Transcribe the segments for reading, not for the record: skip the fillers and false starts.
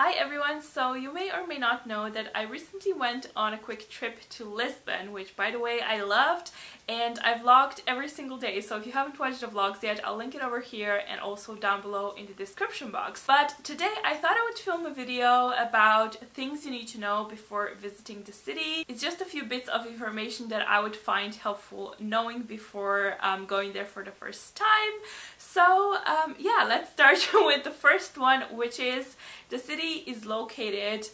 Hi everyone, so you may or may not know that I recently went on a quick trip to Lisbon, which by the way I loved, and I vlogged every single day, so if you haven't watched the vlogs yet, I'll link it over here and also down below in the description box. But today I thought I would film a video about things you need to know before visiting the city. It's just a few bits of information that I would find helpful knowing before going there for the first time. So yeah, let's start with the first one, which is the city is located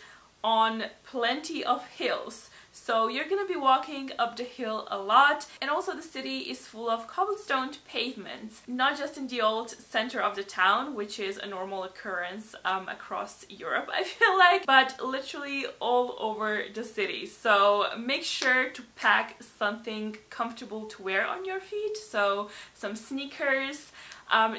on plenty of hills. So you're gonna be walking up the hill a lot, and also the city is full of cobblestone pavements, not just in the old center of the town, which is a normal occurrence across Europe, I feel like, but literally all over the city. So make sure to pack something comfortable to wear on your feet, so some sneakers.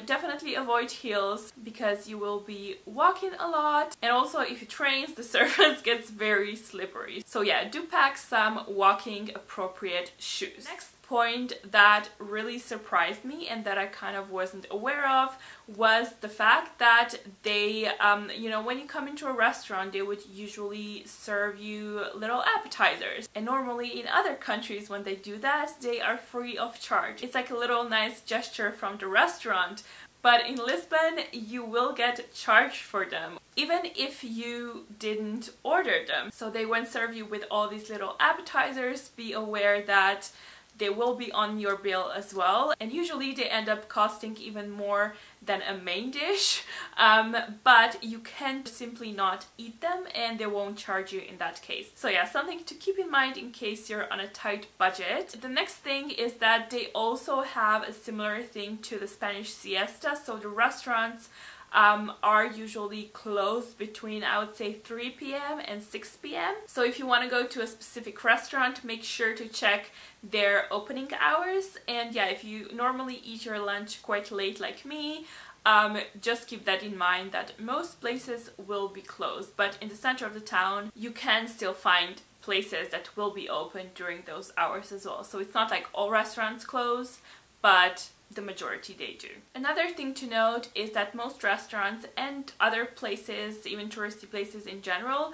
Definitely avoid heels because you will be walking a lot, and also if it rains the surface gets very slippery. So yeah, do pack some walking appropriate shoes. Next point that really surprised me and that I kind of wasn't aware of was the fact that they, you know, when you come into a restaurant, they would usually serve you little appetizers. And normally in other countries, when they do that, they are free of charge. It's like a little nice gesture from the restaurant. But in Lisbon, you will get charged for them, even if you didn't order them. So they won't serve you with all these little appetizers. Be aware that they will be on your bill as well, and usually they end up costing even more than a main dish, but you can simply not eat them and they won't charge you in that case. So yeah, something to keep in mind in case you're on a tight budget. The next thing is that they also have a similar thing to the Spanish siesta, so the restaurants are usually closed between, I would say, 3 p.m. and 6 p.m. So if you want to go to a specific restaurant, make sure to check their opening hours. And yeah, if you normally eat your lunch quite late like me, just keep that in mind, that most places will be closed, but in the center of the town you can still find places that will be open during those hours as well. So it's not like all restaurants close, but the majority they do. Another thing to note is that most restaurants and other places, even touristy places in general,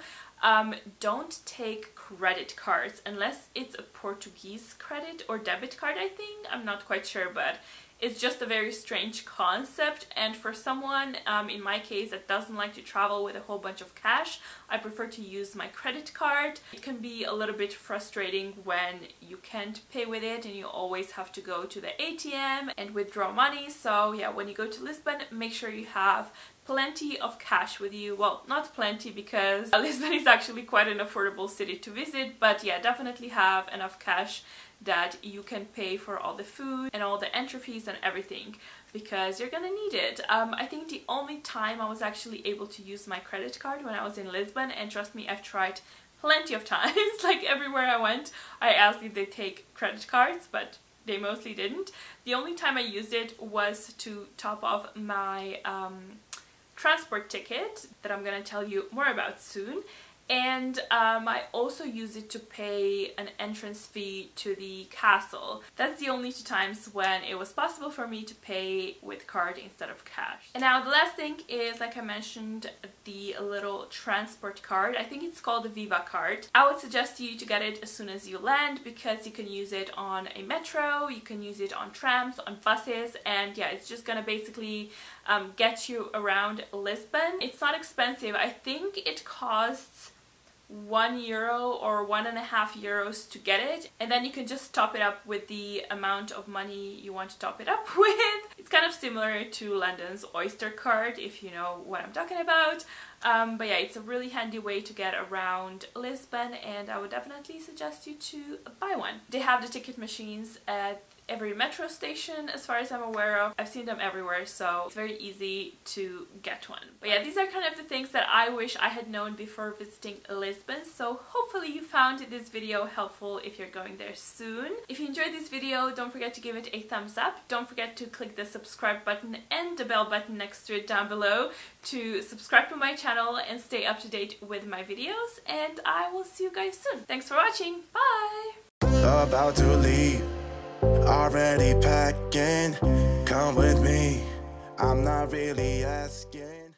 don't take credit cards unless it's a Portuguese credit or debit card, I think. I'm not quite sure, but it's just a very strange concept, and for someone in my case that doesn't like to travel with a whole bunch of cash, I prefer to use my credit card. It can be a little bit frustrating when you can't pay with it and you always have to go to the ATM and withdraw money. So yeah, when you go to Lisbon, make sure you have plenty of cash with you. Well, not plenty, because Lisbon is actually quite an affordable city to visit, but yeah, definitely have enough cash that you can pay for all the food and all the entry fees and everything, because you're gonna need it. I think the only time I was actually able to use my credit card when I was in Lisbon, and trust me, I've tried plenty of times, like everywhere I went, I asked if they take credit cards, but they mostly didn't. The only time I used it was to top off my transport ticket that I'm gonna tell you more about soon. And I also use it to pay an entrance fee to the castle. That's the only 2 times when it was possible for me to pay with card instead of cash. And now the last thing is, like I mentioned, the little transport card. I think it's called the Viva card. I would suggest you to get it as soon as you land, because you can use it on a metro, you can use it on trams, on buses, and yeah, it's just gonna basically get you around Lisbon. It's not expensive. I think it costs €1 or €1.50 to get it, and then you can just top it up with the amount of money you want to top it up with. It's kind of similar to London's Oyster card, if you know what I'm talking about. But yeah, it's a really handy way to get around Lisbon, and I would definitely suggest you to buy one. They have the ticket machines at every metro station as far as I'm aware of. I've seen them everywhere, so it's very easy to get one. But yeah, these are kind of the things that I wish I had known before visiting Lisbon, so hopefully you found this video helpful if you're going there soon. If you enjoyed this video, don't forget to give it a thumbs up. Don't forget to click the subscribe button and the bell button next to it down below to subscribe to my channel and stay up to date with my videos, and I will see you guys soon. Thanks for watching. Bye! About to leave, already packing, come with me, I'm not really asking.